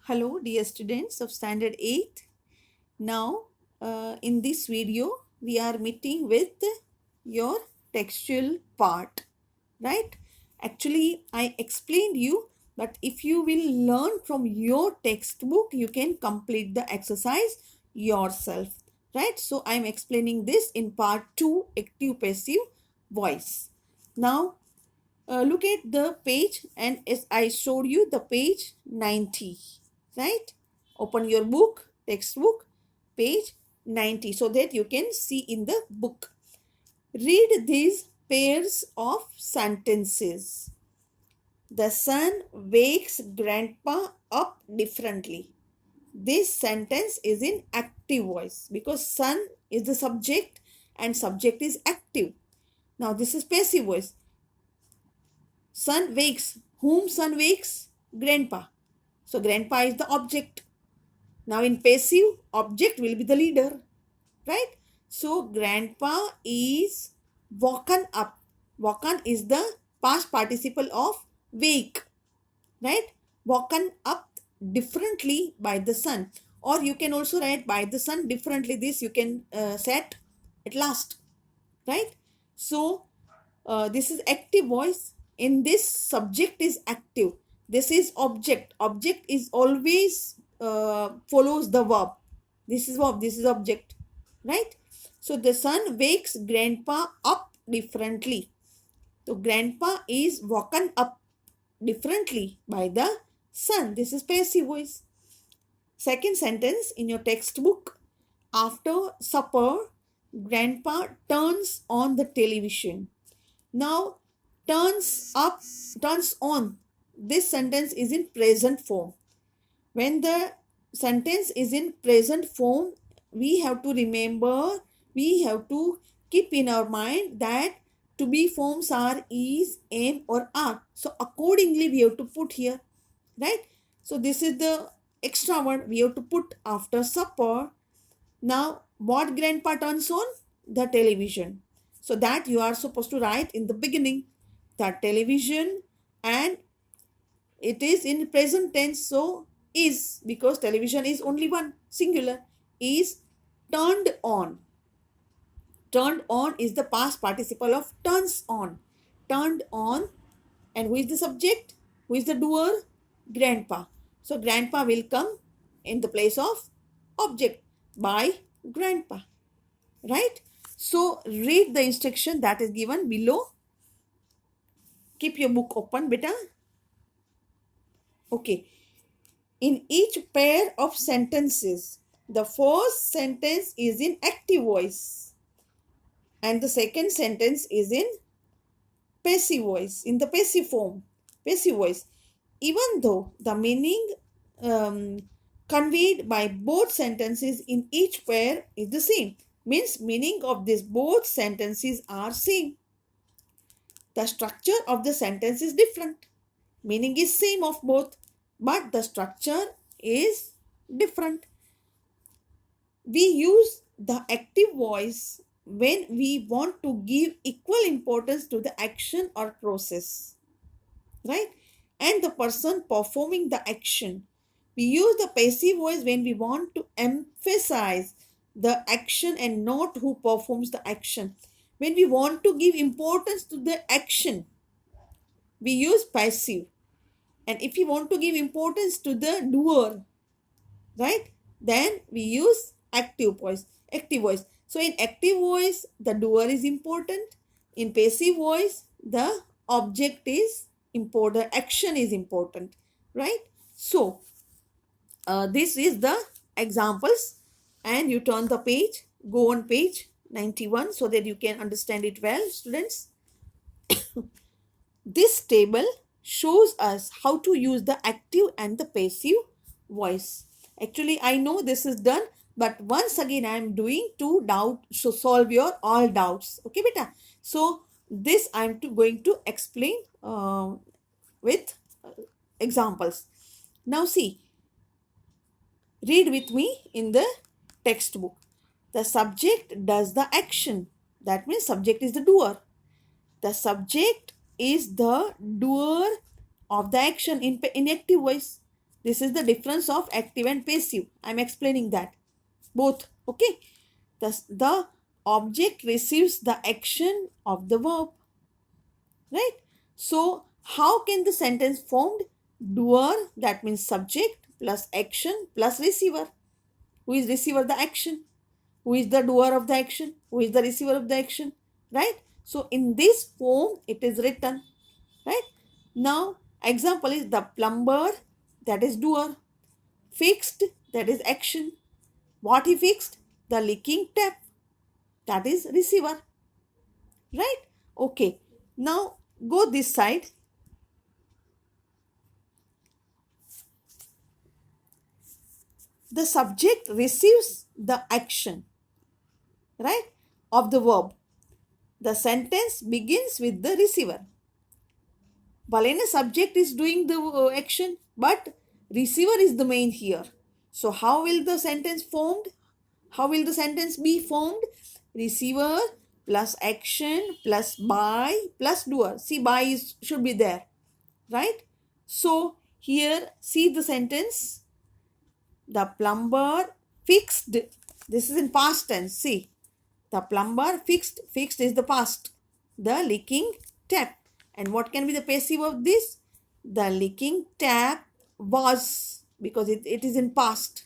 Hello dear students of standard 8. Now in this video we are meeting with your textual part, right? Actually I explained you that if you will learn from your textbook you can complete the exercise yourself, right? So I am explaining this in part 2, active passive voice. Now look at the page, and as I showed you the page 90, right? Open your book, textbook, page 90, so that you can see in the book. Read these pairs of sentences. The sun wakes grandpa up differently. This sentence is in active voice because sun is the subject and subject is active. Now this is passive voice. Son wakes. Whom son wakes? Grandpa. So grandpa is the object. Now in passive, object will be the leader. Right? So grandpa is woken up. Woken is the past participle of wake. Right? Woken up differently by the sun. Or you can also write by the sun differently. This you can set at last. Right? So this is active voice. In this, subject is active. This is object. Object is always follows the verb. This is verb, this is object, right? So the son wakes grandpa up differently. So grandpa is woken up differently by the sun. This is passive voice. Second sentence in your textbook: after supper grandpa turns on the television. Now, turns on. This sentence is in present form. When the sentence is in present form, we have to remember, we have to keep in our mind that to be forms are is, am, or are. So, accordingly, we have to put here, right? So, this is the extra word we have to put after supper. Now, what grandpa turns on? The television. So that you are supposed to write in the beginning, the television, and it is in present tense. So is, because television is only one, singular, is turned on. Turned on is the past participle of turns on. Turned on, and who is the subject? Who is the doer? Grandpa. So grandpa will come in the place of object by grandpa, right? So read the instruction that is given below. Keep your book open, beta. Okay. In each pair of sentences, the first sentence is in active voice and the second sentence is in passive voice, in the passive form, passive voice. Even though the meaning conveyed by both sentences in each pair is the same, means meaning of these both sentences are same. The structure of the sentence is different. Meaning is same of both, but the structure is different. We use the active voice when we want to give equal importance to the action or process, right? And the person performing the action. We use the passive voice when we want to emphasize the action and not who performs the action. When we want to give importance to the action, we use passive. And if we want to give importance to the doer, right, then we use active voice. Active voice. So in active voice, the doer is important. In passive voice, the object is important. Action is important, right? So this is the examples, and you turn the page. Go on page 91 so that you can understand it well, students. This table shows us how to use the active and the passive voice. Actually, I know this is done, but once again I am doing to solve your all doubts. Okay, beta. So this I am going to explain with examples. Now see, read with me in the textbook. The subject does the action. That means subject is the doer. The subject is the doer of the action in active voice. This is the difference of active and passive. I am explaining that. Both. Okay. Thus, the object receives the action of the verb. Right? So, how can the sentence formed? Doer, that means subject, plus action, plus receiver. Who is receiver? The action. Who is the doer of the action? Who is the receiver of the action? Right? So, in this form, it is written. Right? Now, example is the plumber, that is doer. Fixed, that is action. What he fixed? The leaking tap, that is receiver. Right? Okay. Now, go this side. The subject receives the action, right, of the verb. The sentence begins with the receiver. Balena subject is doing the action, but receiver is the main here. So how will the sentence formed? How will the sentence be formed? Receiver plus action plus by plus doer. See, by should be there, right? So here, see the sentence. The plumber fixed. This is in past tense. See, the plumber fixed. Fixed is the past. The leaking tap. And what can be the passive of this? The leaking tap was, because it is in past.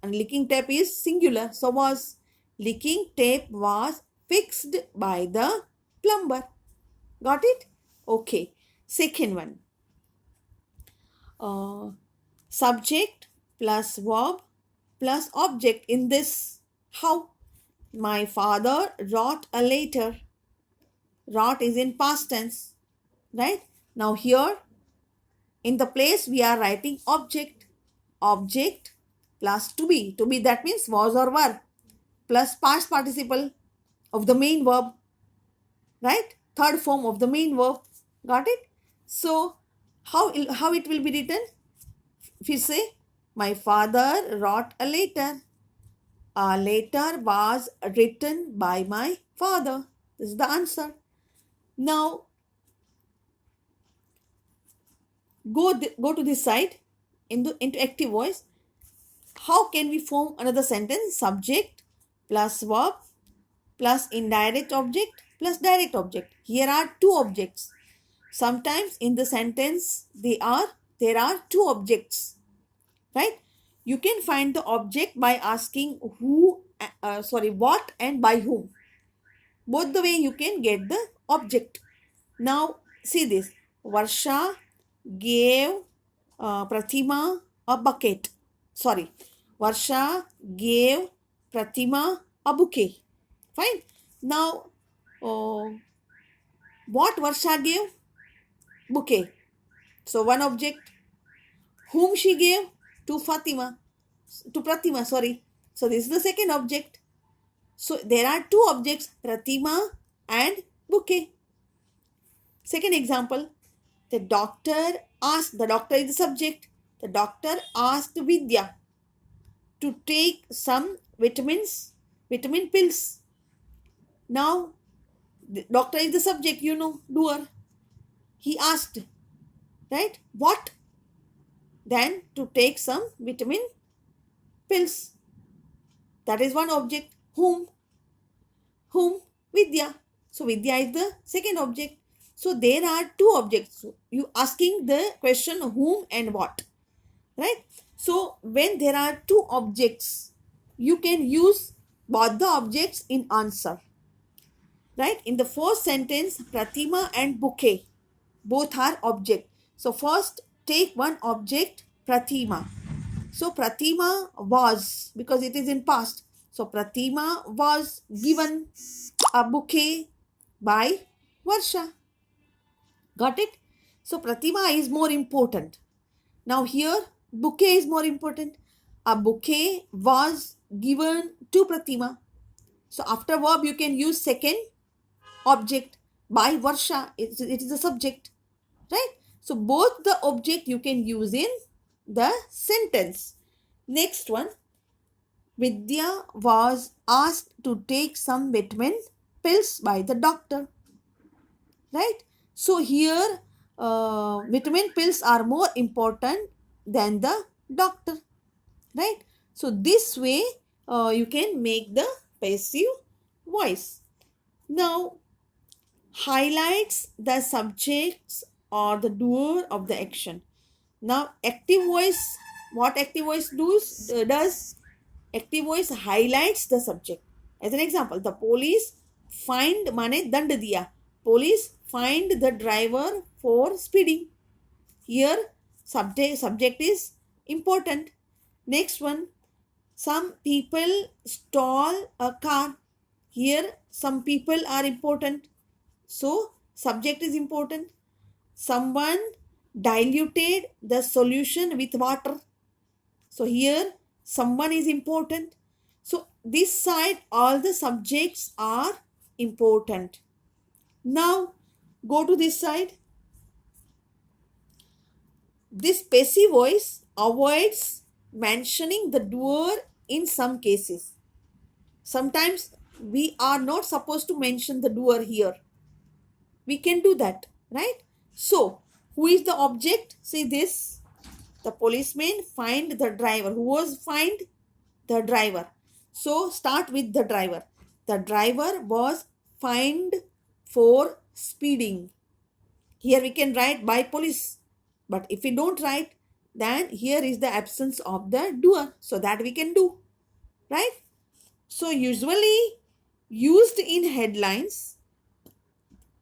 And leaking tap is singular. So was. Leaking tap was fixed by the plumber. Got it? Okay. Second one. Subject plus verb plus object in this. How? My father wrote a letter. Wrote is in past tense, right? Now here, in the place we are writing object. Object plus to be. To be, that means was or were, plus past participle of the main verb, right? Third form of the main verb. Got it? So how it will be written? If you say, my father wrote a letter. A letter was written by my father. This is the answer. Now, go to this side into active voice. How can we form another sentence? Subject plus verb plus indirect object plus direct object. Here are two objects. Sometimes in the sentence there are two objects, right? You can find the object by asking what and by whom. Both the way you can get the object. Now see this. Varsha gave Pratima a bucket. Sorry. Varsha gave Pratima a bouquet. Fine. Now, what Varsha gave? Bouquet. So one object. Whom she gave? To Pratima, sorry. So this is the second object. So there are two objects, Pratima and bouquet. Second example, the doctor is the subject. The doctor asked Vidya to take some vitamin pills. Now, the doctor is the subject, doer. He asked, right? What? Then to take some vitamin pills. That is one object. Whom? Vidya. So Vidya is the second object. So there are two objects. So you asking the question whom and what, right? So when there are two objects, you can use both the objects in answer, right? In the first sentence, Pratima and bouquet, both are object. So first take one object, Pratima. So Pratima was, because it is in past. So Pratima was given a bouquet by Varsha. Got it? So Pratima is more important. Now here bouquet is more important. A bouquet was given to Pratima. So after verb you can use second object by Varsha. It is the subject, right? So both the object you can use in the sentence. Next one. Vidya was asked to take some vitamin pills by the doctor, right? So here vitamin pills are more important than the doctor, right? So this way you can make the passive voice. Now highlights the subjects or the doer of the action. Now active voice, what active voice does? Active voice highlights the subject. As an example, the police fined mane dand diya. Police fined the driver for speeding. Here subject is important. Next one, some people stall a car. Here some people are important. So subject is important. Someone diluted the solution with water. So here someone is important. So this side all the subjects are important. Now go to this side. This passive voice avoids mentioning the doer in some cases. Sometimes we are not supposed to mention the doer here. We can do that, right? So who is the object? See this. The policeman fined the driver. Who was fined? The driver. So start with the driver. The driver was fined for speeding. Here we can write by police. But if we don't write, then here is the absence of the doer. So that we can do, right? So usually used in headlines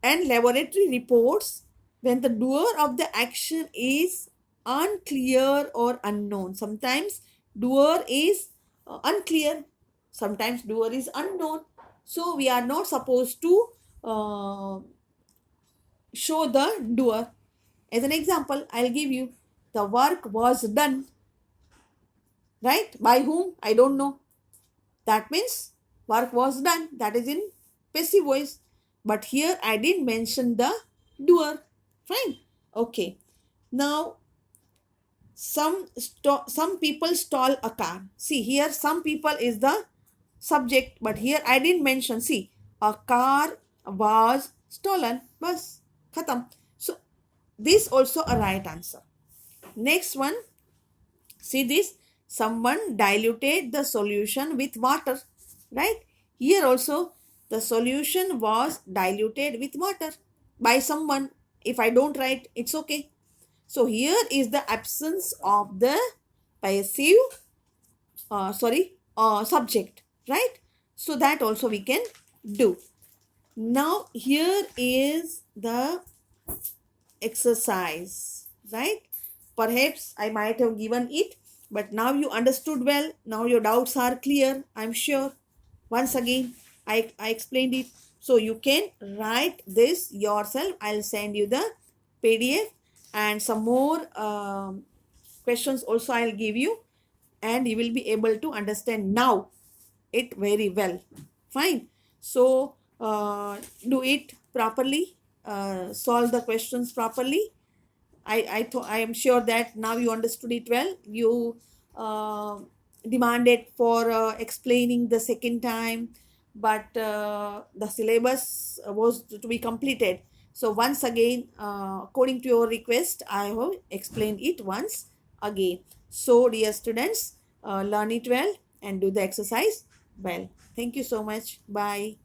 and laboratory reports when the doer of the action is unclear or unknown. Sometimes doer is unclear, sometimes doer is unknown. So we are not supposed to show the doer. As an example, I'll give you, the work was done, right? By whom? I don't know. That means work was done. That is in passive voice. But here I didn't mention the doer. Fine. Okay. Now some people stall a car. See here some people is the subject, but here I didn't mention. See, a car was stolen. Bas. Khatam. So this also a right answer. Next one. See this. Someone diluted the solution with water. Right? Here also the solution was diluted with water by someone. If I don't write, it's okay. So here is the absence of the passive subject, right? So that also we can do. Now here is the exercise, right? Perhaps I might have given it, but now you understood well. Now your doubts are clear, I'm sure. Once again, I explained it. So you can write this yourself. I'll send you the PDF and some more questions also I'll give you, and you will be able to understand now it very well. Fine. So do it properly, solve the questions properly. I am sure that now you understood it well. You demanded for explaining the second time, but the syllabus was to be completed. So once again, according to your request, I have explained it once again. So dear students, learn it well and do the exercise well. Thank you so much. Bye.